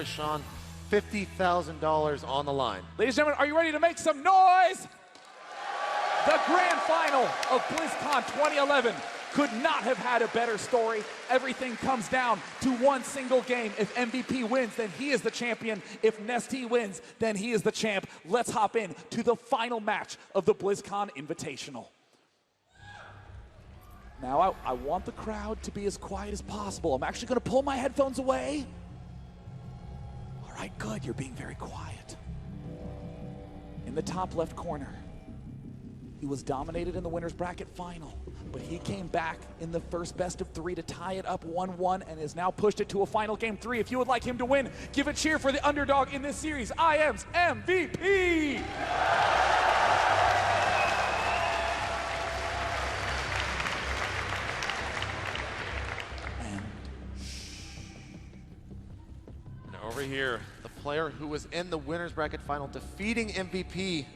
Sean, $50,000 on the line. Ladies and gentlemen, are you ready to make some noise? The grand final of BlizzCon 2011 could not have had a better story. Everything comes down to one single game. If MVP wins, then he is the champion. If nestea wins, then he is the champ. Let's hop in to the final match of the BlizzCon Invitational. Now, I want the crowd to be as quiet as possible. I'm actually going to pull my headphones away. All right, good. You're being very quiet. In the top left corner, he was dominated in the winner's bracket final, but he came back in the first best of three to tie it up 1-1 and has now pushed it to a final game 3. If you would like him to win, give a cheer for the underdog in this series, IM's MVP! And over here, the player who was in the winner's bracket final defeating MVP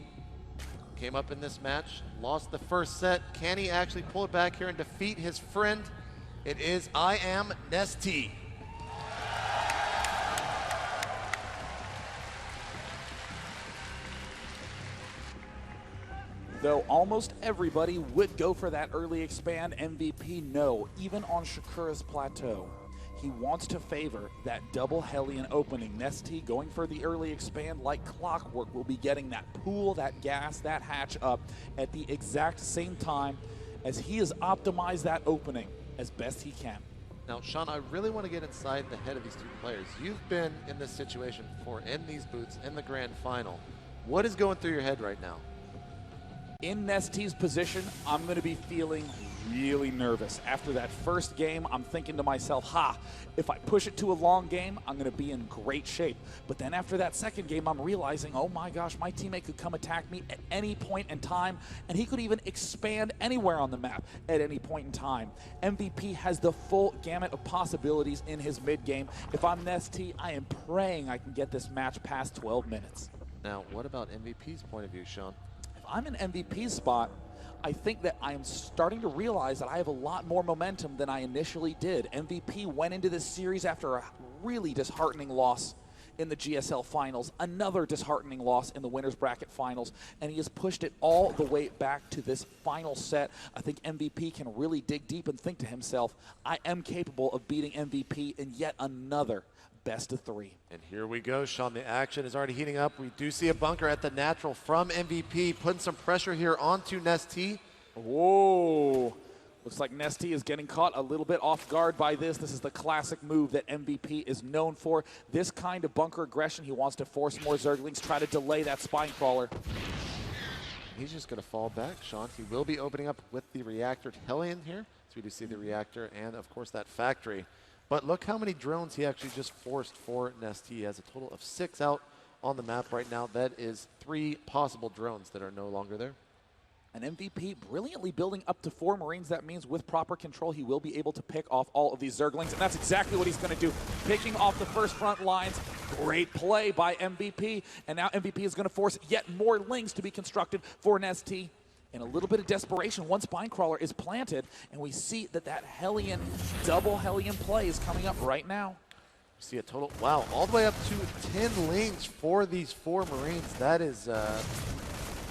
came up in this match, lost the first set. Can he actually pull it back here and defeat his friend? It is nestea. Though almost everybody would go for that early expand, MVP no, even on Shakura's plateau. He wants to favor that double Hellion opening. nestea going for the early expand like clockwork will be getting that pool, that gas, that hatch up at the exact same time as he has optimized that opening as best he can. Now, Sean, I really want to get inside the head of these two players. You've been in this situation before, in these boots, in the grand final. What is going through your head right now? In nestea's position, I'm going to be feeling really nervous. After that first game, I'm thinking to myself, if I push it to a long game, I'm going to be in great shape. But then after that second game, I'm realizing, oh my gosh, my teammate could come attack me at any point in time, and he could even expand anywhere on the map at any point in time. MVP has the full gamut of possibilities in his mid game. If I'm nestea, I am praying I can get this match past 12 minutes. Now, what about MVP's point of view, Sean? If I'm in MVP's spot, I think that I'm starting to realize that I have a lot more momentum than I initially did. MVP went into this series after a really disheartening loss in the GSL finals, another disheartening loss in the winner's bracket finals, and he has pushed it all the way back to this final set. I think MVP can really dig deep and think to himself, I am capable of beating MVP in yet another best of 3. And here we go, Sean. The action is already heating up. We do see a bunker at the natural from MVP, putting some pressure here onto nestea. Whoa. Looks like nestea is getting caught a little bit off guard by this. This is the classic move that MVP is known for. This kind of bunker aggression. He wants to force more Zerglings, try to delay that spine crawler. He's just going to fall back, Sean. He will be opening up with the reactor Hellion here. So we do see the reactor and, of course, that factory. But look how many drones he actually just forced for nestea. He has a total of 6 out on the map right now. That is 3 possible drones that are no longer there. An MVP brilliantly building up to 4 Marines. That means with proper control, he will be able to pick off all of these Zerglings, and that's exactly what he's going to do. Picking off the first front lines. Great play by MVP, and now MVP is going to force yet more lings to be constructed for nestea. In a little bit of desperation, one spine crawler is planted, and we see that Hellion, double Hellion play is coming up right now. We see a total, wow, all the way up to 10 lings for these 4 Marines. That is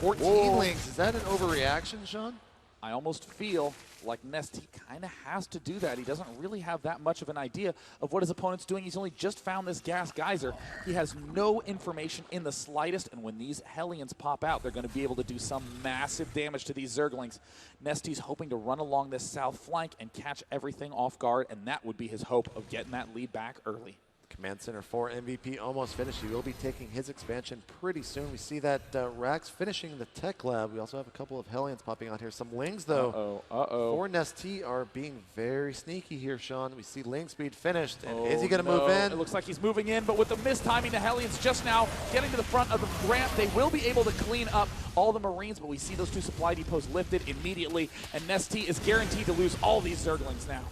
14 lings. Is that an overreaction, Sean? I almost feel like nestea kind of has to do that. He doesn't really have that much of an idea of what his opponent's doing. He's only just found this gas geyser. He has no information in the slightest, and when these Hellions pop out, they're going to be able to do some massive damage to these Zerglings. nestea's hoping to run along this south flank and catch everything off guard, and that would be his hope of getting that lead back early. Command Center for MVP almost finished. He will be taking his expansion pretty soon. We see that Rax finishing the tech lab. We also have a couple of Hellions popping out here. Some lings, though, for nestea are being very sneaky here, Sean. We see ling speed finished. And is he going to move in? It looks like he's moving in, but with the mistiming, the Hellions just now getting to the front of the ramp. They will be able to clean up all the Marines, but we see those 2 supply depots lifted immediately, and nestea is guaranteed to lose all these Zerglings now.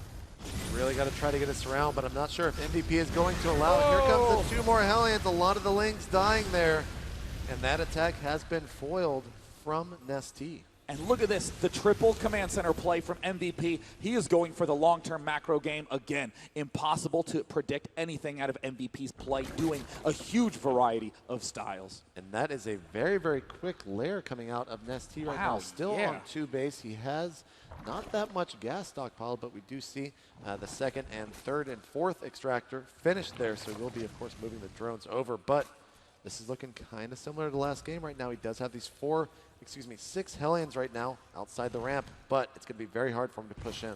Really got to try to get us around, but I'm not sure if MVP is going to allow it. Here comes the 2 more Hellions. A lot of the lings dying there. And that attack has been foiled from nestea. And look at this, the triple command center play from MVP. He is going for the long-term macro game again. Impossible to predict anything out of MVP's play, doing a huge variety of styles. And that is a very, very quick lair coming out of nestea right now. Still on 2 base. He has not that much gas stockpile, but we do see the 2nd and 3rd and 4th extractor finished there. So we'll be, of course, moving the drones over. But this is looking kind of similar to the last game right now. He does have these 6 Hellions right now outside the ramp, but it's going to be very hard for him to push in.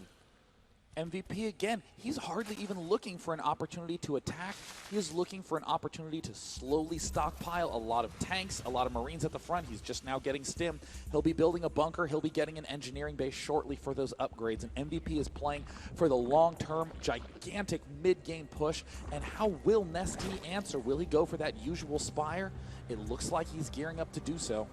MVP again, he's hardly even looking for an opportunity to attack. He is looking for an opportunity to slowly stockpile a lot of tanks, a lot of Marines at the front. He's just now getting stim. He'll be building a bunker. He'll be getting an engineering base shortly for those upgrades. And MVP is playing for the long-term, gigantic mid-game push. And how will nestea answer? Will he go for that usual Spire? It looks like he's gearing up to do so.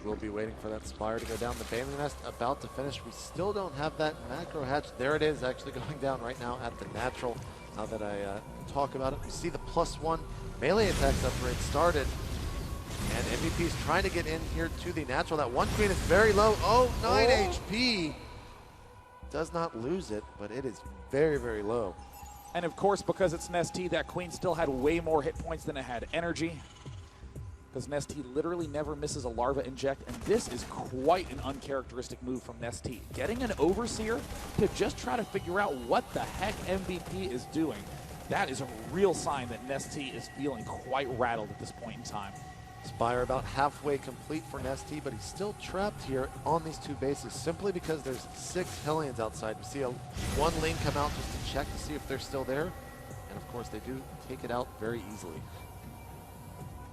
We'll be waiting for that Spire to go down. The Baneling Nest about to finish. We still don't have that macro hatch. There it is, actually going down right now at the natural. Now that I talk about it, we see the +1 melee attacks upgrade started. And MVP's trying to get in here to the natural. That one queen is very low. Oh, 9 HP. Does not lose it, but it is very, very low. And of course, because it's nestea, that queen still had way more hit points than it had energy. Because nestea literally never misses a larva inject, and this is quite an uncharacteristic move from nestea. Getting an Overseer to just try to figure out what the heck MVP is doing, that is a real sign that nestea is feeling quite rattled at this point in time. Spire about halfway complete for nestea, but he's still trapped here on these 2 bases simply because there's 6 Hellions outside. We see one lane come out just to check to see if they're still there, and of course they do take it out very easily.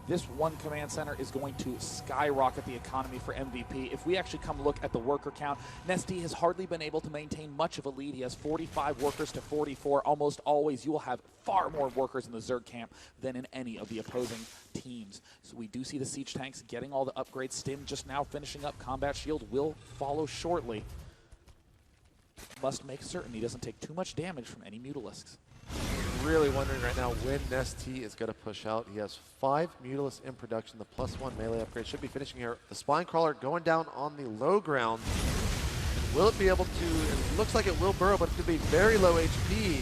This one command center is going to skyrocket the economy for MVP. If we actually come look at the worker count, nestea has hardly been able to maintain much of a lead. He has 45 workers to 44. Almost always you will have far more workers in the Zerg camp than in any of the opposing teams. So we do see the siege tanks getting all the upgrades. Stim just now finishing up. Combat shield will follow shortly. Must make certain he doesn't take too much damage from any Mutalisks. Really wondering right now when nestea is going to push out. He has 5 Mutalisks in production. The +1 melee upgrade should be finishing here. The Spine Crawler going down on the low ground. And will it be able to, it looks like it will burrow, but it's going to be very low HP.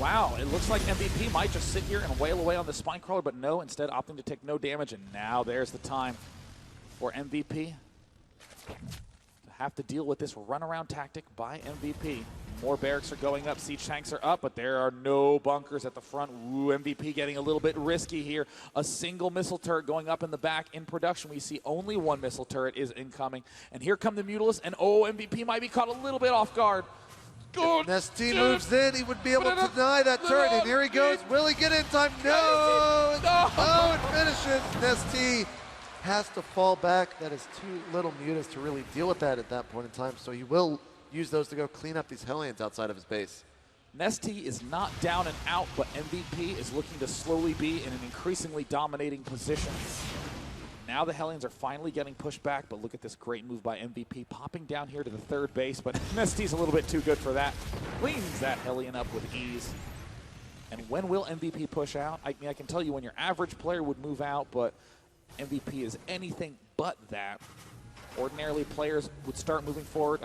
Wow, it looks like MVP might just sit here and wail away on the Spine Crawler, but no, instead opting to take no damage. And now there's the time for MVP to have to deal with this runaround tactic by MVP. More barracks are going up, siege tanks are up, but there are no bunkers at the front. Ooh, MVP getting a little bit risky here. A single missile turret going up in the back in production. We see only 1 missile turret is incoming. And here come the Mutalisks, and oh, MVP might be caught a little bit off guard. If nestea moves in, he would be able to deny that turret, and here he goes. Will he get in time? No! Oh, it finishes. nestea has to fall back. That is too little mutas to really deal with that at that point in time, so he will use those to go clean up these Hellions outside of his base. nestea is not down and out, but MVP is looking to slowly be in an increasingly dominating position. Now the Hellions are finally getting pushed back, but look at this great move by MVP, popping down here to the 3rd base, but nestea's a little bit too good for that. Cleans that Hellion up with ease. And when will MVP push out? I mean, I can tell you when your average player would move out, but MVP is anything but that. Ordinarily, players would start moving forward.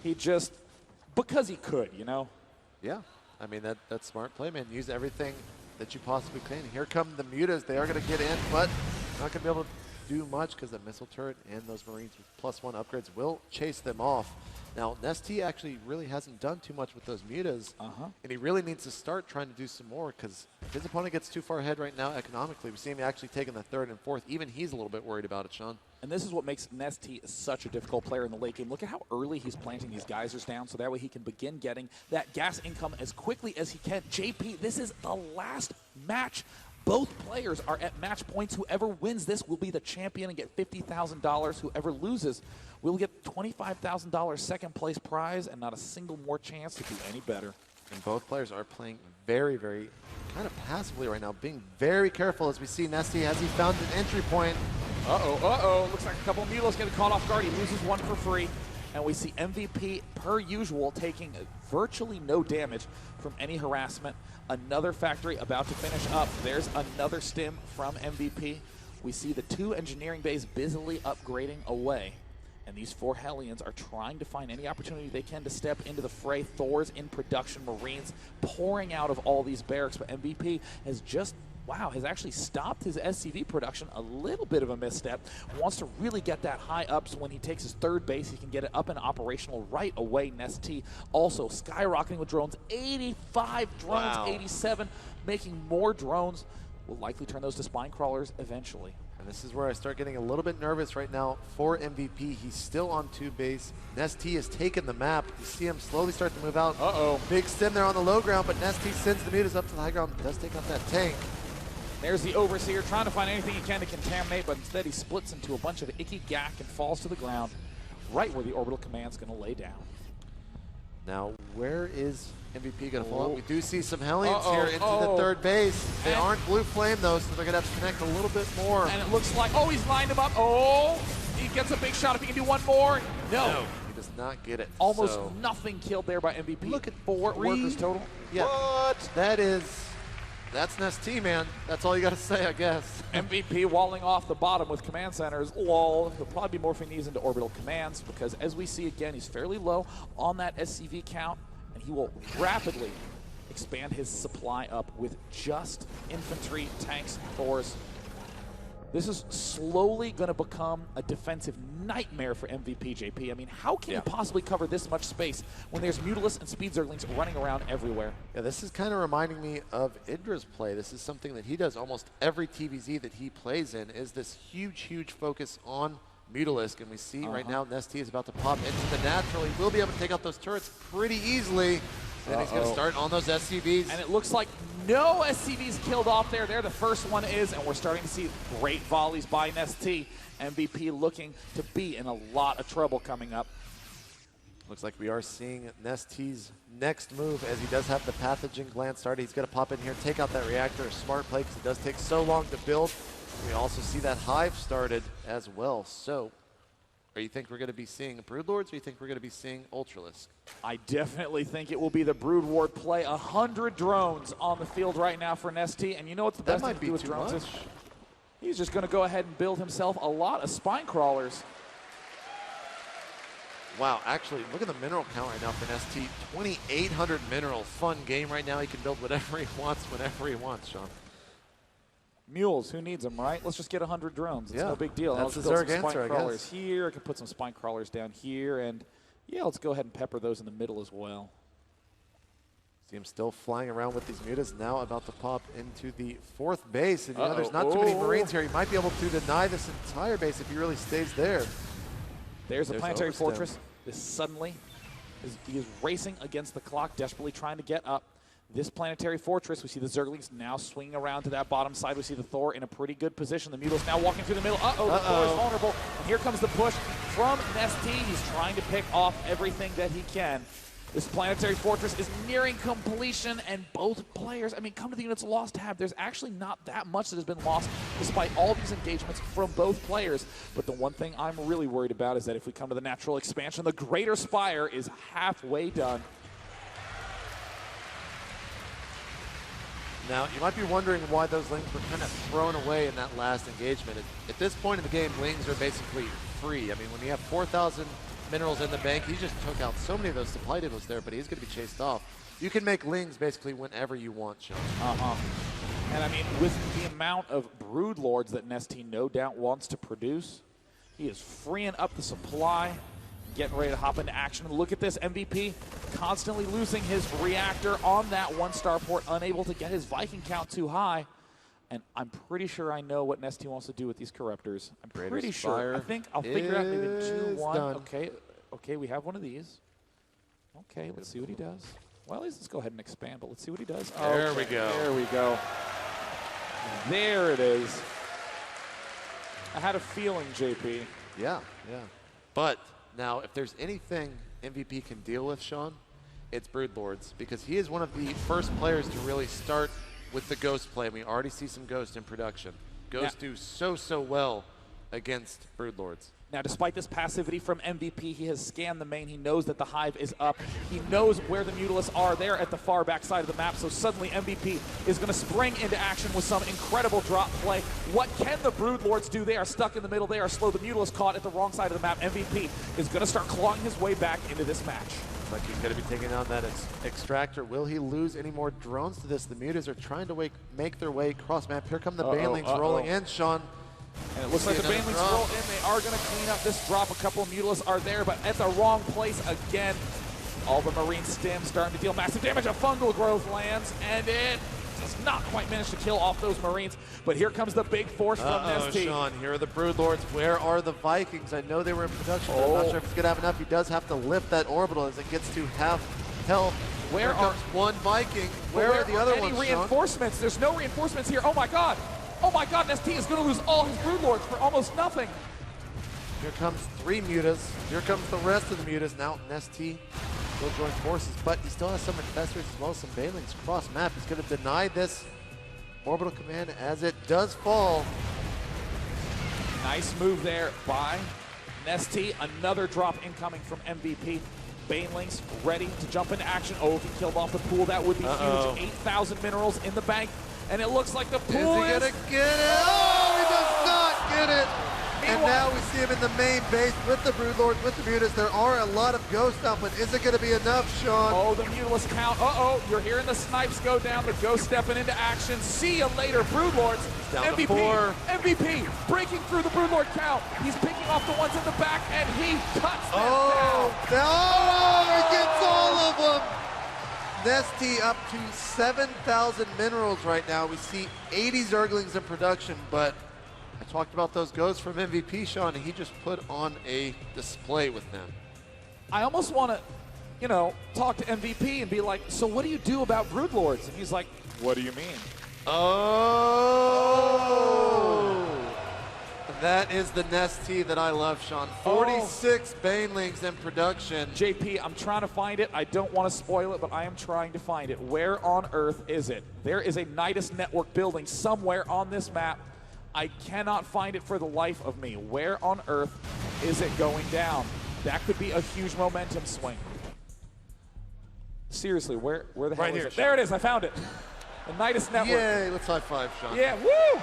He just, because he could, you know? Yeah, I mean, that's smart play, man. Use everything that you possibly can. Here come the mutas. They are going to get in, but not going to be able to do much because the missile turret and those Marines with +1 upgrades will chase them off. Now, nestea actually really hasn't done too much with those mutas, and he really needs to start trying to do some more because if his opponent gets too far ahead right now economically, we see him actually taking the 3rd and 4th. Even he's a little bit worried about it, Sean. And this is what makes nestea such a difficult player in the late game. Look at how early he's planting these geysers down so that way he can begin getting that gas income as quickly as he can. JP, this is the last match. Both players are at match points. Whoever wins this will be the champion and get $50,000. Whoever loses will get $25,000 second place prize and not a single more chance to do any better. And both players are playing very, very kind of passively right now, being very careful as we see nestea has he found an entry point. Looks like a couple of Mutalisks getting caught off guard. He loses 1 for free. And we see MVP, per usual, taking virtually no damage from any harassment. Another factory about to finish up. There's another stim from MVP. we see the 2 engineering bays busily upgrading away. And these 4 Hellions are trying to find any opportunity they can to step into the fray. Thor's in production, Marines pouring out of all these barracks, but MVP has just, wow, has actually stopped his SCV production. A little bit of a misstep. Wants to really get that high up so when he takes his 3rd base, he can get it up and operational right away. nestea also skyrocketing with drones. 85 drones, wow. 87, making more drones. Will likely turn those to spine crawlers eventually. And this is where I start getting a little bit nervous right now for MVP. He's still on 2 base. nestea has taken the map. You see him slowly start to move out. Uh-oh. Big stim there on the low ground, but nestea sends the mutas up to the high ground. Does take out that tank. There's the Overseer trying to find anything he can to contaminate, but instead he splits into a bunch of icky gack and falls to the ground right where the orbital command's going to lay down. Now, where is MVP going to fall out? We do see some Hellions here into the 3rd base. They aren't blue flame, though, so they're going to have to connect a little bit more. And it looks like, oh, he's lined him up. Oh, he gets a big shot. If he can do one more, no. He does not get it. Almost nothing killed there by MVP. Look at 4 workers total. Yeah. What? That's nestea, man. That's all you got to say, I guess. MVP walling off the bottom with command centers. Lol. He'll probably be morphing these into orbital commands because, as we see again, he's fairly low on that SCV count, and he will rapidly expand his supply up with just infantry, tanks, Thors. This is slowly going to become a defensive nightmare for MVP, JP. I mean, how can you possibly cover this much space when there's Mutalisk and Speed Zerglings running around everywhere? Yeah, this is kind of reminding me of Idra's play. This is something that he does almost every TVZ that he plays in, is this huge, huge focus on Mutalisk. And we see right now nestea is about to pop into the natural. He will be able to take out those turrets pretty easily. Then he's going to start on those SCVs. And it looks like no SCVs killed off there. There the first one is, and we're starting to see great volleys by nestea. MVP looking to be in a lot of trouble coming up. Looks like we are seeing nestea's next move as he does have the pathogen gland started. He's going to pop in here, take out that reactor. A smart play because it does take so long to build. We also see that hive started as well. So, or you think we're going to be seeing Broodlords, or you think we're going to be seeing Ultralisk? I definitely think it will be the Brood Ward play. 100 drones on the field right now for nestea, and you know what's the best thing to do with drones is? He's just going to go ahead and build himself a lot of spine crawlers. Wow, actually, look at the mineral count right now for nestea. 2,800 minerals. Fun game right now. He can build whatever he wants, whenever he wants, Sean. Mules, who needs them, right? Let's just get 100 drones. It's no big deal. That's I'll the build Zerg some spine answer, crawlers here. I can put some spine crawlers down here, and yeah, let's go ahead and pepper those in the middle as well. See him still flying around with these mutas, now about to pop into the 4th base. And you know, there's not too many Marines here. He might be able to deny this entire base if he really stays there. There's a planetary fortress. This suddenly, he is racing against the clock, desperately trying to get up. This planetary fortress, we see the Zerglings now swinging around to that bottom side. We see the Thor in a pretty good position. The Mutalisk now walking through the middle. The Thor is vulnerable. And here comes the push from nestea. He's trying to pick off everything that he can. This planetary fortress is nearing completion, and both players, I mean, come to the units lost tab. There's actually not that much that has been lost despite all these engagements from both players. But the one thing I'm really worried about is that if we come to the natural expansion, the Greater Spire is halfway done. Now, you might be wondering why those lings were kind of thrown away in that last engagement. At this point in the game, lings are basically free. I mean, when you have 4,000 minerals in the bank, he just took out so many of those supply depots there, but he's going to be chased off. You can make lings basically whenever you want, Sean. And I mean, with the amount of Brood Lords that nestea no doubt wants to produce, he is freeing up the supply, getting ready to hop into action. Look at this, MVP constantly losing his reactor on that 1 starport, unable to get his Viking count too high. And I'm pretty sure I know what nestea wants to do with these corruptors. I'm pretty sure. I think I'll figure out maybe 2-1. Okay, we have one of these. Okay, let's see what he does. Well, let's go ahead and expand, but let's see what he does. There we go. There we go. There it is. I had a feeling, JP. Yeah. But now, if there's anything MVP can deal with, Sean, it's Broodlords, because he is one of the first players to really start with the Ghost play. We already see some Ghost in production. Ghosts do so well against Broodlords. Now, despite this passivity from MVP, he has scanned the main. He knows that the Hive is up. He knows where the Mutalisks are. They're at the far back side of the map, so suddenly MVP is going to spring into action with some incredible drop play. What can the Broodlords do? They are stuck in the middle. They are slow. The Mutalisk caught at the wrong side of the map. MVP is going to start clawing his way back into this match. Like he's going to be taking on that extractor. Will he lose any more drones to this? The Mutas are trying to make their way across map. Here come the Banelings rolling in, Sean. And it looks like the Banelings roll in. They are going to clean up this drop. A couple of Mutalisks are there, but at the wrong place again. All the Marine stims starting to deal massive damage. A fungal growth lands, and it does not quite manage to kill off those Marines. But here comes the big force from nestea. Sean, here are the Broodlords. Where are the Vikings? I know they were in production, but I'm not sure if it's going to have enough. He does have to lift that orbital as it gets to half health. Where are one Viking? Where are the other ones, reinforcements? There's no reinforcements here. Oh my God. Oh my God, nestea is going to lose all his Broodlords for almost nothing. Here comes 3 Mutas. Here comes the rest of the Mutas. Now nestea will join forces, but he still has some Infestors as well as some Banelings cross map. He's going to deny this orbital command as it does fall. Nice move there by nestea. Another drop incoming from MVP. Banelings ready to jump into action. Oh, if he killed off the pool, that would be huge. 8,000 minerals in the bank. And it looks like the pool is he gonna get it? Oh, he does not get it. And now we see him in the main base with the Broodlords, with the Mutas. There are a lot of ghosts out, but is it gonna be enough, Sean? Oh, the Mutalisk count. You're hearing the snipes go down. The ghost stepping into action. See you later, Broodlords. Down MVP, to 4. MVP breaking through the Broodlord count. He's picking off the ones in the back, and he cuts them down. He gets all of them. nestea up to 7,000 minerals right now. We see 80 Zerglings in production, but I talked about those ghosts from MVP, Sean, and he just put on a display with them. I almost want to, talk to MVP and be like, so what do you do about Broodlords? And he's like, what do you mean? That is the nestea that I love, Sean. 46 Banelings in production. JP, I'm trying to find it. I don't want to spoil it, but I am trying to find it. Where on earth is it? There is a Nidus network building somewhere on this map. I cannot find it for the life of me. Where on earth is it going down? That could be a huge momentum swing. Seriously, where the hell is it? There it is. I found it. The Nidus network. Yay, let's high five, Sean. Yeah, woo!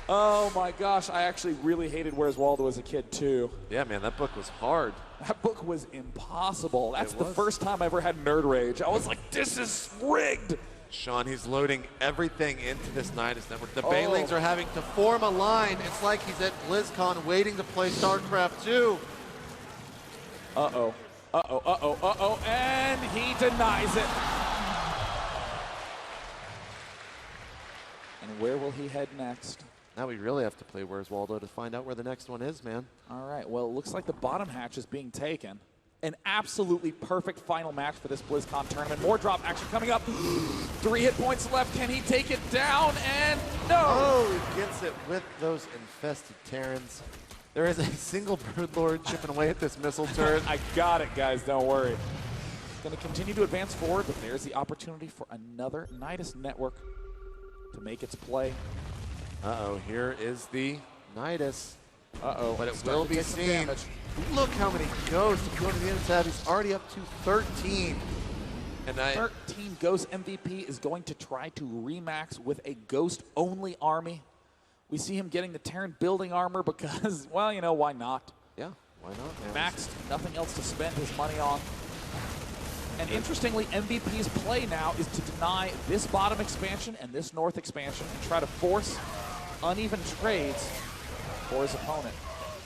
Oh my gosh, I actually really hated Where's Waldo as a kid too. Yeah, man, that book was hard. That book was impossible. That's the first time I ever had nerd rage. I was like, this is rigged. Sean, he's loading everything into this Nidus network. The Banelings are having to form a line. It's like he's at BlizzCon waiting to play Starcraft II. And he denies it. And where will he head next? Now we really have to play Where's Waldo to find out where the next one is, man. All right, well, it looks like the bottom hatch is being taken. An absolutely perfect final match for this BlizzCon tournament. More drop action coming up. 3 hit points left. Can he take it down? And no! Oh, he gets it with those infested Terrans. There is a single Broodlord chipping away at this missile turret. I got it, guys. Don't worry. It's going to continue to advance forward, but there's the opportunity for another Nidus network to make its play. Here is the Nidus. But it will be seen. Look how many ghosts. If you go to the end tab, he's already up to 13. And 13 Ghost MVP is going to try to remax with a Ghost-only army. We see him getting the Terran building armor because, well, why not? Yeah, why not? Man? Maxed, nothing else to spend his money on. And interestingly, MVP's play now is to deny this bottom expansion and this north expansion and try to force uneven trades for his opponent.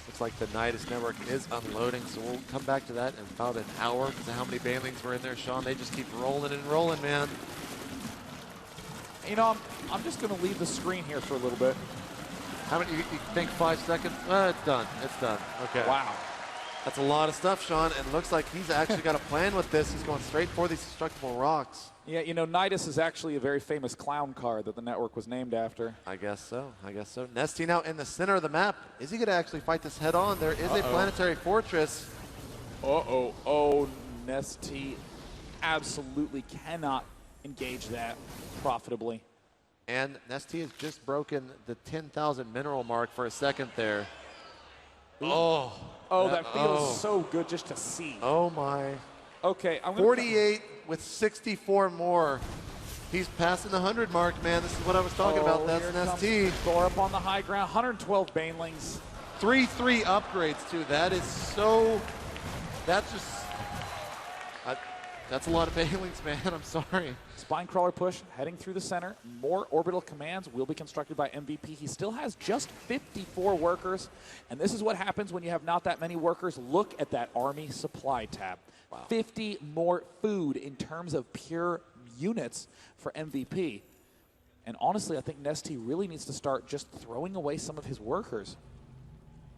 Looks like the Nidus network is unloading, so we'll come back to that in about an hour because of how many Banelings were in there, Sean. They just keep rolling and rolling, man. I'm just going to leave the screen here for a little bit. How many, you think 5 seconds? It's done. It's done. Okay. Wow. That's a lot of stuff, Sean, and it looks like he's actually got a plan with this. He's going straight for these destructible rocks. Yeah, Nidus is actually a very famous clown card that the network was named after. I guess so. nestea now in the center of the map. Is he going to actually fight this head on? There is a planetary fortress. nestea absolutely cannot engage that profitably. And nestea has just broken the 10,000 mineral mark for a second there. Oh. Oh, that feels so good just to see. Oh, my. Okay, I'm going 48 with 64 more. He's passing the 100 mark, man. This is what I was talking about. That's nestea. Thor up on the high ground. 112 banelings. 3-3 upgrades, too. That is so... That's just... that's a lot of banelings, man. I'm sorry. Spine crawler push heading through the center. More orbital commands will be constructed by MVP. He still has just 54 workers. And this is what happens when you have not that many workers. Look at that army supply tab. Wow. 50 more food in terms of pure units for MVP. And honestly, I think nestea really needs to start just throwing away some of his workers.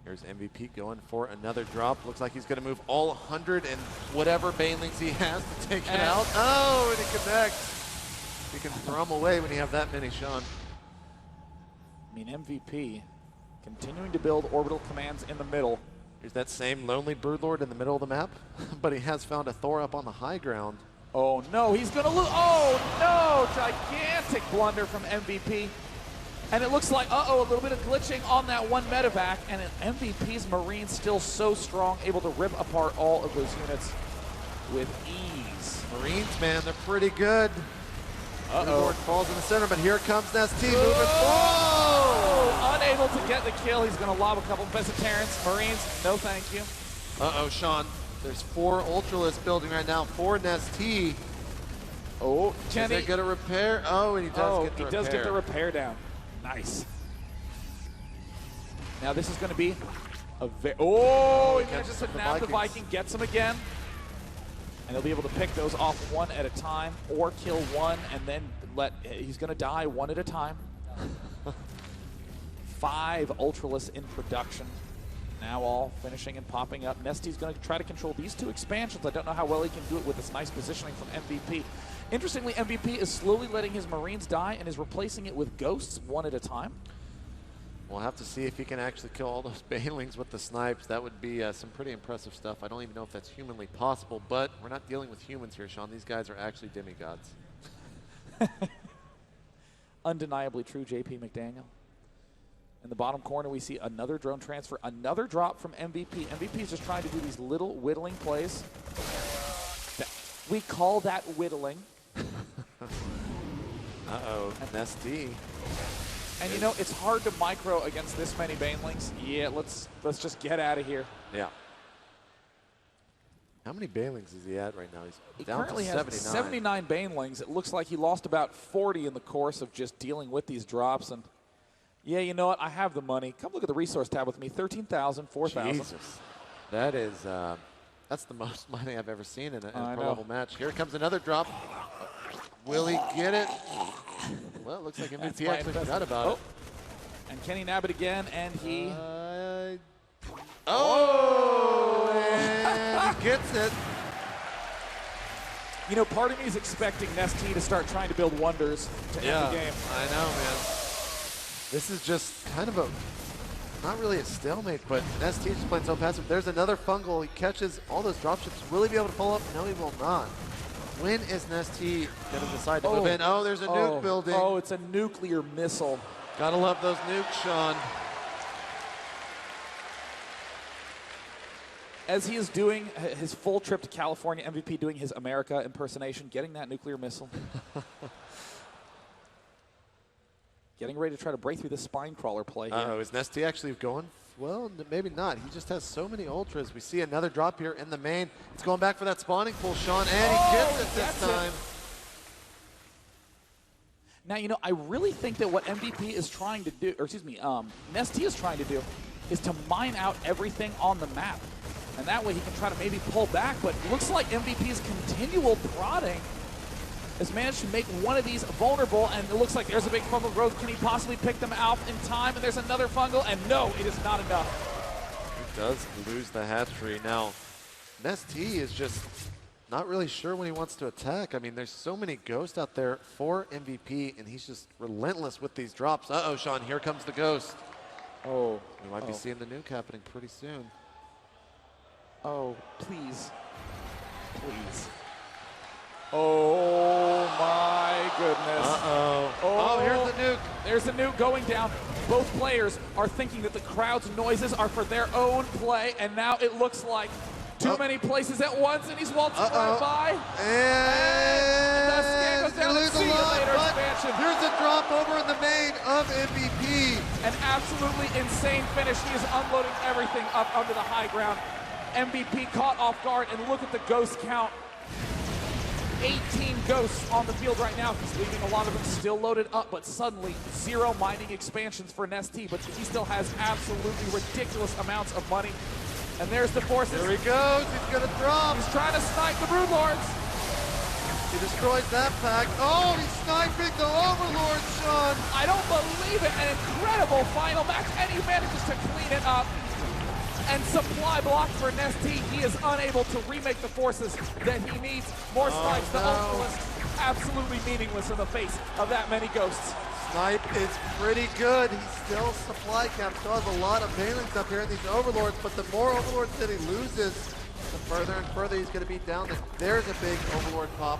Here's MVP going for another drop. Looks like he's going to move all 100 and whatever banelings he has to take it out. Oh, and it connects. You can throw them away when you have that many, Sean. I mean, MVP continuing to build orbital commands in the middle. Here's that same lonely broodlord in the middle of the map, but he has found a Thor up on the high ground. Oh, no, he's going to lose. Oh, no, gigantic blunder from MVP. And it looks like, a little bit of glitching on that one medevac, and MVP's Marines still so strong, able to rip apart all of those units with ease. Marines, man, they're pretty good. Broodlord falls in the center, but here comes nestea moving forward. Unable to get the kill. He's going to lob a couple of Vegetarians. Marines, no thank you. Sean, there's 4 Ultralists building right now for nestea. Oh, Jenny. Is it going to repair? Oh, and he does get the repair. Does get the repair down. Nice. Now this is going to be a he manages to nab the Viking, gets him again. And he'll be able to pick those off one at a time or kill one and then he's going to die one at a time. 5 Ultralists in production. Now all finishing and popping up. nestea's going to try to control these 2 expansions. I don't know how well he can do it with this nice positioning from MVP. Interestingly, MVP is slowly letting his Marines die and is replacing it with ghosts one at a time. We'll have to see if he can actually kill all those banelings with the snipes. That would be some pretty impressive stuff. I don't even know if that's humanly possible, but we're not dealing with humans here, Sean. These guys are actually demigods. Undeniably true, JP McDaniel. In the bottom corner, we see another drone transfer, another drop from MVP. MVP is just trying to do these little whittling plays. We call that whittling. nestea. And you know, it's hard to micro against this many banelings. Yeah, let's just get out of here. Yeah. How many banelings is he at right now? He's down currently to has 79 banelings. It looks like he lost about 40 in the course of just dealing with these drops. And yeah, you know what? I have the money. Come look at the resource tab with me. 13,000, 4,000. Jesus. That is, that's the most money I've ever seen in a pro-level match. Here comes another drop. Will he get it? Well, it looks like MVP actually forgot about it. And can he nab it again? And he... and he gets it. You know, part of me is expecting nestea to start trying to build wonders to end the game. I know, man. This is just kind of not really a stalemate, but nestea just playing so passive. There's another fungal. He catches all those dropships. Will he be able to pull up? No, he will not. When is nestea going to decide to move in? Oh, there's a nuke building. Oh, it's a nuclear missile. Gotta love those nukes, Sean. As he is doing his full trip to California, MVP doing his America impersonation, getting that nuclear missile. Getting ready to try to break through this spine crawler play here. Is nestea actually going? Well, maybe not. He just has so many ultras. We see another drop here in the main. It's going back for that spawning pool, Sean, and he gets it this time. Now, you know, I really think that what MVP is trying to do, or excuse me, nestea is trying to do, is to mine out everything on the map. And that way he can try to maybe pull back, but it looks like MVP's continual prodding has managed to make one of these vulnerable, and it looks like there's a big fungal growth. Can he possibly pick them out in time? And there's another fungal, and no, it is not enough. He does lose the hatchery. Now, nestea is just not really sure when he wants to attack. I mean, there's so many ghosts out there for MVP, and he's just relentless with these drops. Uh-oh, Sean, here comes the ghost. Oh. We might be seeing the nuke happening pretty soon. Oh, please. Please. Oh, my goodness. Uh-oh. Oh, here's the There's a nuke going down. Both players are thinking that the crowd's noises are for their own play, and now it looks like too many places at once, and he's waltzing right by. And the scan goes down. lose See a you lot, later, but expansion. there's a drop over in the main of MVP. An absolutely insane finish. He is unloading everything up under the high ground. MVP caught off guard, and look at the ghost count. 18 ghosts on the field right now. He's leaving a lot of them still loaded up, but suddenly 0 mining expansions for nestea, but he still has absolutely ridiculous amounts of money. And there's the forces. There he goes. He's going to drop. He's trying to snipe the Broodlords. He destroys that pack. Oh, he's sniping the Overlord, Sean. I don't believe it. An incredible final match, and he manages to clean it up. And supply block for nestea. He is unable to remake the forces that he needs. More snipes, the Ultralisk, absolutely meaningless in the face of that many ghosts. Snipe is pretty good. He's still supply cap. Still has a lot of banelings up here in these Overlords, but the more Overlords that he loses, the further and further he's going to be down. There's a big Overlord pop.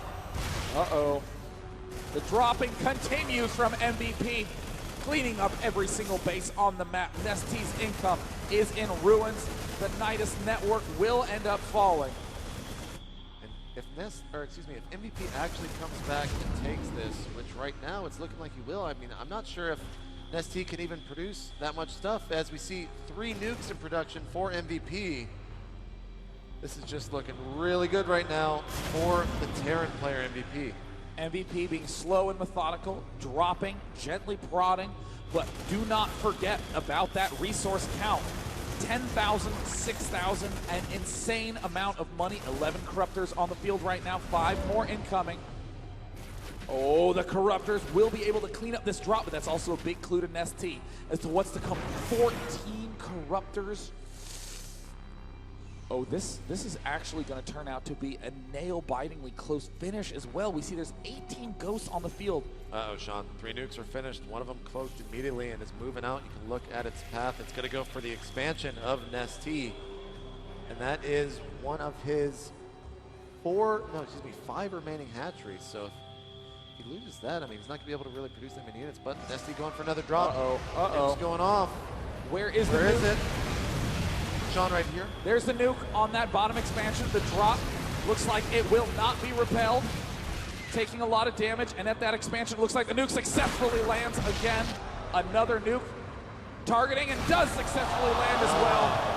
Uh-oh. The dropping continues from MVP, cleaning up every single base on the map. nestea's income is in ruins. The Nidus network will end up falling. And if MVP actually comes back and takes this, which right now it's looking like he will, I mean, I'm not sure if nestea can even produce that much stuff, as we see 3 nukes in production for MVP. This is just looking really good right now for the Terran player MVP. MVP being slow and methodical, dropping, gently prodding, but do not forget about that resource count. 10,000, 6,000, an insane amount of money. 11 corruptors on the field right now, 5 more incoming. Oh, the corruptors will be able to clean up this drop, but that's also a big clue to nestea as to what's to come. 14 corruptors. Oh, this is actually going to turn out to be a nail-bitingly close finish as well. We see there's 18 ghosts on the field. Uh-oh, Sean. 3 nukes are finished. One of them closed immediately and is moving out. You can look at its path. It's going to go for the expansion of nestea. And that is one of his 5 remaining hatcheries. So if he loses that, I mean, he's not going to be able to really produce that many units. But nestea going for another drop. Uh-oh. It's going off. Where is it? Sean, right here. There's the nuke on that bottom expansion. The drop looks like it will not be repelled, taking a lot of damage. And at that expansion, looks like the nuke successfully lands again. Another nuke targeting and does successfully land as well. Wow.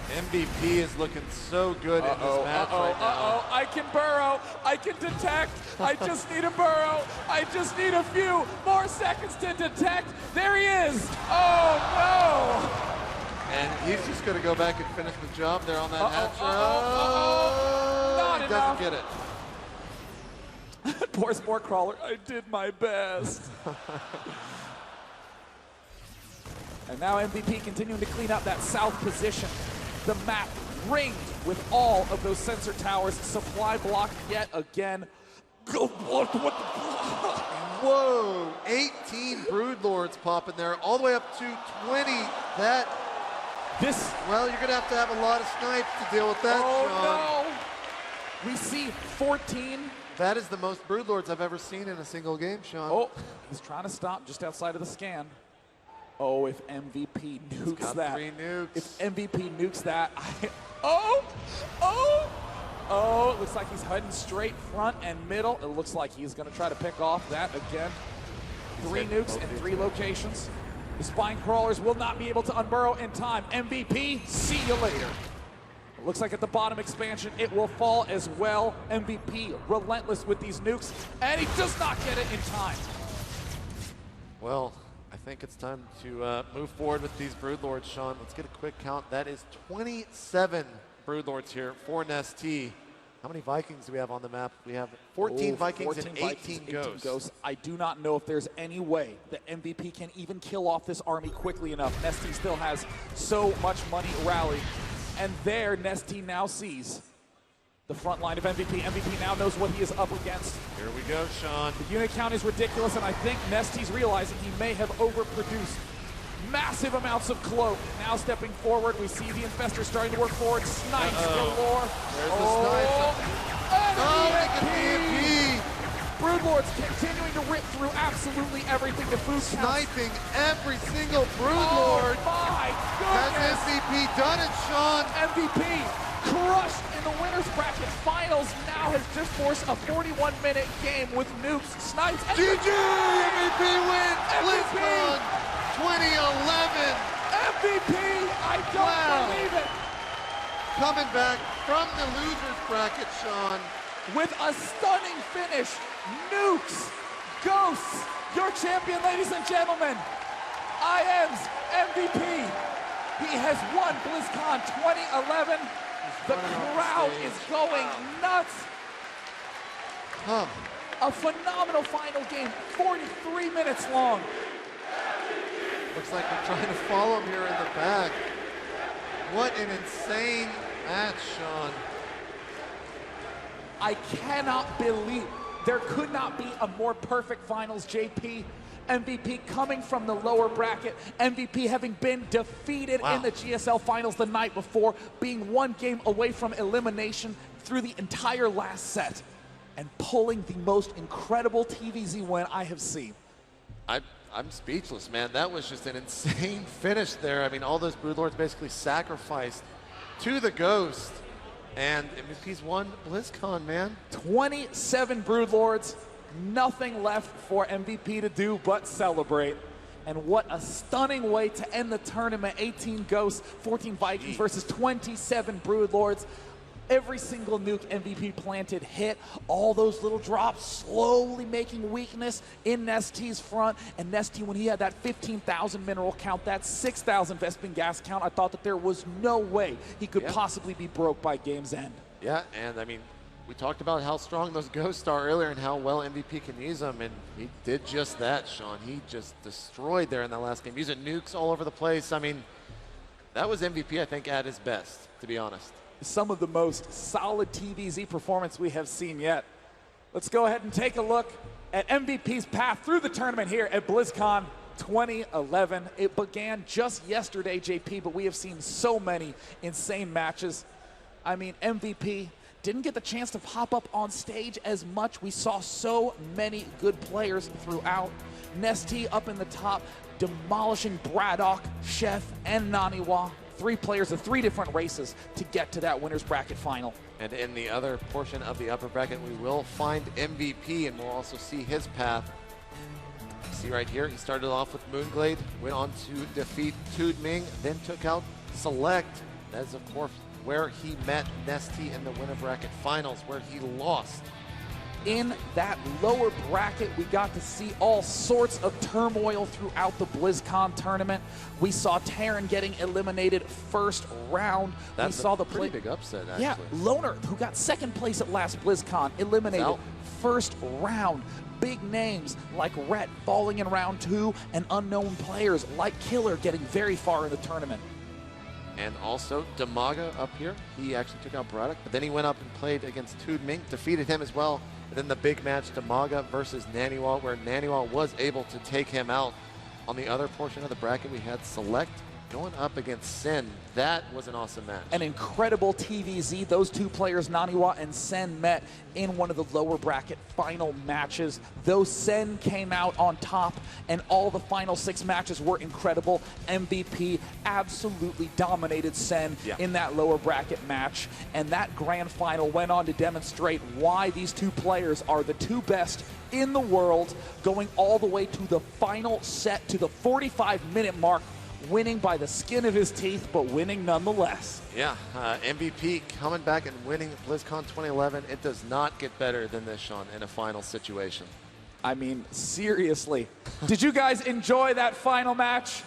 MVP is looking so good in this match right now. I can burrow. I can detect. I just need a burrow. I just need a few more seconds to detect. There he is. Oh, no. And he's just going to go back and finish the job there on that hatch. Not He enough. doesn't get it. Poor Sport Crawler. I did my best. And now MVP continuing to clean up that south position. The map ringed with all of those sensor towers. Supply blocked yet again. What the? Whoa, 18 Broodlords popping there, all the way up to 20. Well, you're going to have a lot of snipes to deal with that, Sean. No. We see 14. That is the most Broodlords I've ever seen in a single game, Sean. Oh, he's trying to stop just outside of the scan. Oh, if MVP nukes that. 3 nukes. If MVP nukes that. It looks like he's heading straight front and middle. It looks like he's going to try to pick off that again. 3 nukes in 3 locations. The spine crawlers will not be able to unburrow in time. MVP, see you later. It looks like at the bottom expansion, it will fall as well. MVP relentless with these nukes, and he does not get it in time. Well, I think it's time to move forward with these Broodlords, Sean. Let's get a quick count. That is 27 Broodlords here for nestea. How many Vikings do we have on the map? We have 14 Vikings and 18 ghosts. I do not know if there's any way that MVP can even kill off this army quickly enough. nestea still has so much money rallied. And there, nestea now sees the front line of MVP. MVP now knows what he is up against. Here we go, Sean. The unit count is ridiculous, and I think nestea's realizing he may have overproduced massive amounts of cloak. Now stepping forward, we see the infestor starting to work forward. Snipes galore. There's the snipe. MVP! Broodlords continue absolutely everything to food counts. Sniping every single Broodlord. Oh my Has goodness! MVP done it, Sean? MVP crushed in the winner's bracket finals, now has just forced a 41-minute game with nukes, snipes, and GG! MVP wins! BlizzCon 2011! MVP! I don't believe it! Coming back from the loser's bracket, Sean. With a stunning finish, nukes, ghosts, your champion, ladies and gentlemen, IM's MVP. He has won BlizzCon 2011. The crowd is going nuts. A phenomenal final game, 43 minutes long. Looks like we're trying to follow him here in the back. What an insane match, Sean. I cannot believe there could not be a more perfect finals, JP. MVP coming from the lower bracket, MVP having been defeated in the GSL finals the night before, being one game away from elimination through the entire last set, and pulling the most incredible TVZ win I have seen. I'm speechless, man. That was just an insane finish there. I mean, all those Broodlords basically sacrificed to the Ghost, and MVP's won BlizzCon, man. 27 Broodlords. Nothing left for MVP to do but celebrate. And what a stunning way to end the tournament. 18 Ghosts, 14 Vikings versus 27 Broodlords. Every single nuke MVP planted hit. All those little drops slowly making weakness in nestea's front. And nestea, when he had that 15,000 mineral count, that 6,000 Vespin gas count, I thought that there was no way he could possibly be broke by game's end. Yeah, and I mean, we talked about how strong those Ghosts are earlier and how well MVP can use them, and he did just that, Sean. He just destroyed there in that last game, using nukes all over the place. I mean, that was MVP, I think, at his best, to be honest. Some of the most solid TVZ performance we have seen yet. Let's go ahead and take a look at MVP's path through the tournament here at BlizzCon 2011. It began just yesterday, JP, but we have seen so many insane matches. I mean, MVP didn't get the chance to pop up on stage as much. We saw so many good players throughout. nestea up in the top, demolishing Braddock, Chef, and Naniwa. 3 players of 3 different races to get to that winner's bracket final. And in the other portion of the upper bracket, we will find MVP, and we'll also see his path. See right here, he started off with Moonglade, went on to defeat Tudming, then took out Select. That is, of course, where he met nestea in the winner bracket finals, where he lost. In that lower bracket, we got to see all sorts of turmoil throughout the BlizzCon tournament. We saw Terran getting eliminated first round. That's we saw a pretty big upset, actually. Yeah, Loner, who got second place at last BlizzCon, eliminated first round. Big names like Rhett falling in round 2, and unknown players like Killer getting very far in the tournament. And also Damaga up here. He actually took out Braddock, but then he went up and played against Tudming, defeated him as well. And then the big match, Damaga versus Naniwa, where Naniwa was able to take him out. On the other portion of the bracket, we had Select going up against Sen. That was an awesome match. An incredible TVZ. Those 2 players, Naniwa and Sen, met in one of the lower bracket final matches. Though Sen came out on top and all the final 6 matches were incredible, MVP absolutely dominated Sen in that lower bracket match. And that grand final went on to demonstrate why these 2 players are the 2 best in the world, going all the way to the final set, to the 45-minute mark, winning by the skin of his teeth, but winning nonetheless. Yeah, MVP coming back and winning BlizzCon 2011. It does not get better than this, Sean, in a final situation. I mean, seriously. Did you guys enjoy that final match?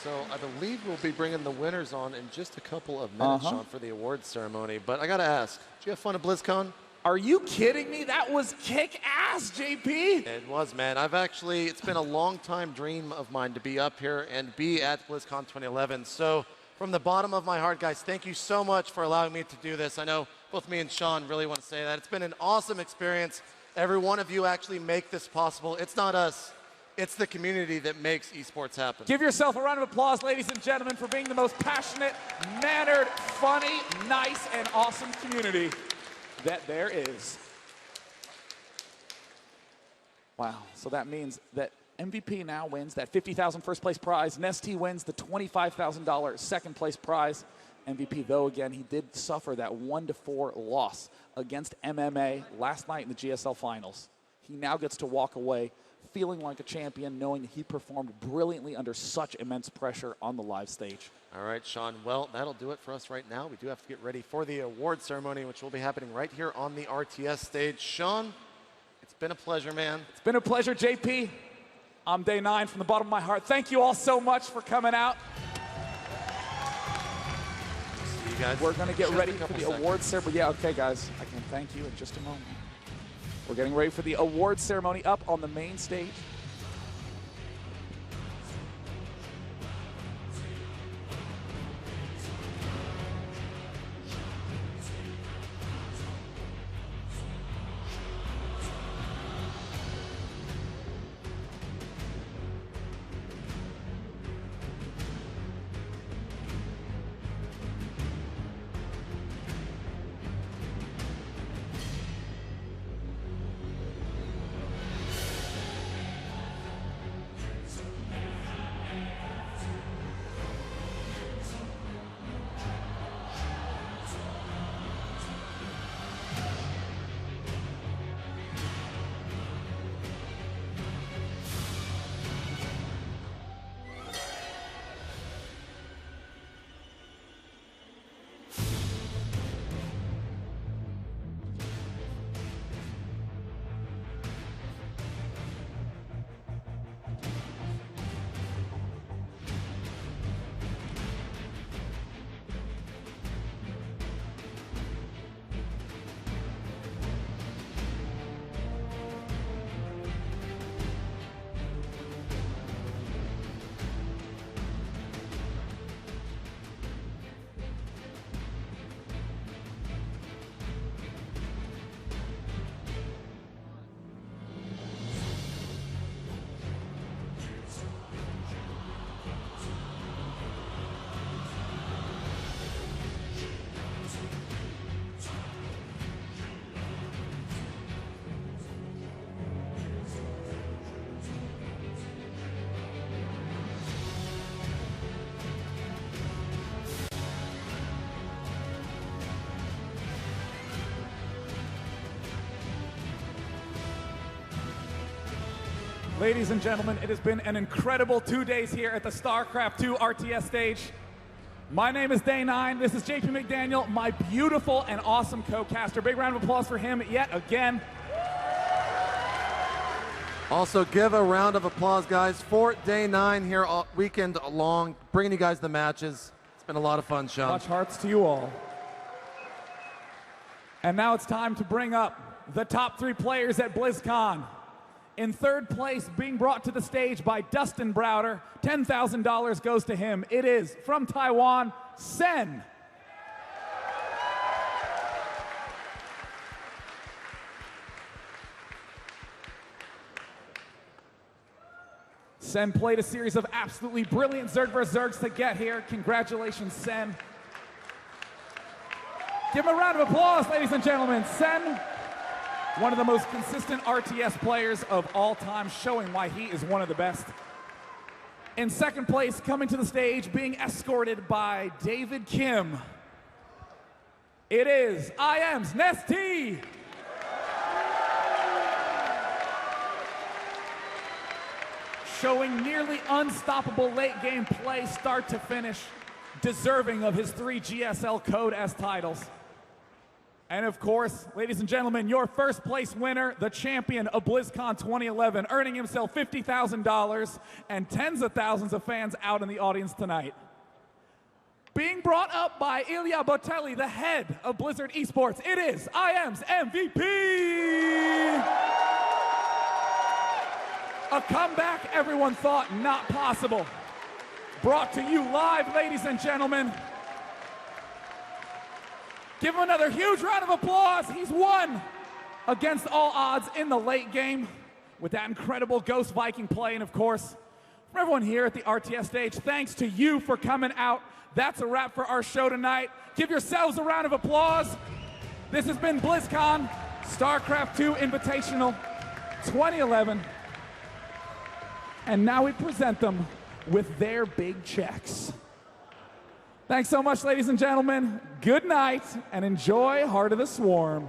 So I believe we'll be bringing the winners on in just a couple of minutes, Sean, for the awards ceremony. But I got to ask, did you have fun at BlizzCon? Are you kidding me? That was kick-ass, JP. It was, man. It's been a long time dream of mine to be up here and be at BlizzCon 2011. So from the bottom of my heart, guys, thank you so much for allowing me to do this. I know both me and Sean really want to say that. It's been an awesome experience. Every one of you actually make this possible. It's not us. It's the community that makes esports happen. Give yourself a round of applause, ladies and gentlemen, for being the most passionate, mannered, funny, nice, and awesome community that there is. Wow, so that means that MVP now wins that $50,000 first place prize. Nestea wins the $25,000 second place prize. MVP, though, again, he did suffer that 1-4 loss against MMA last night in the GSL finals. He now gets to walk away feeling like a champion, knowing that he performed brilliantly under such immense pressure on the live stage. All right, Sean. Well, that'll do it for us right now. We do have to get ready for the award ceremony, which will be happening right here on the RTS stage. Sean, it's been a pleasure, man. It's been a pleasure, JP. I'm Day 9 from the bottom of my heart. Thank you all so much for coming out. See you guys. We're going to get ready for the award ceremony. Yeah, okay, guys. I can thank you in just a moment. We're getting ready for the award ceremony up on the main stage. Ladies and gentlemen, it has been an incredible 2 days here at the Starcraft II RTS stage. My name is Day 9. This is JP McDaniel, my beautiful and awesome co-caster. Big round of applause for him yet again. Also, give a round of applause, guys, for Day 9 here all weekend long, bringing you guys the matches. It's been a lot of fun, Sean. Much hearts to you all. And now it's time to bring up the top 3 players at BlizzCon. In third place, being brought to the stage by Dustin Browder, $10,000 goes to him. It is, from Taiwan, Sen. Sen played a series of absolutely brilliant Zerg vs. Zergs to get here. Congratulations, Sen. Give him a round of applause, ladies and gentlemen. Sen, one of the most consistent RTS players of all time, showing why he is one of the best. In second place, coming to the stage, being escorted by David Kim, it is IM's nestea. Showing nearly unstoppable late game play start to finish, deserving of his 3 GSL Code S titles. And of course, ladies and gentlemen, your first place winner, the champion of BlizzCon 2011, earning himself $50,000 and tens of thousands of fans out in the audience tonight. Being brought up by Ilya Botelli, the head of Blizzard Esports, it is IM's MVP! A comeback everyone thought not possible. Brought to you live, ladies and gentlemen. Give him another huge round of applause. He's won against all odds in the late game with that incredible Ghost Viking play. And of course, from everyone here at the RTS stage, thanks to you for coming out. That's a wrap for our show tonight. Give yourselves a round of applause. This has been BlizzCon, StarCraft II Invitational 2011. And now we present them with their big checks. Thanks so much, ladies and gentlemen. Good night, and enjoy Heart of the Swarm.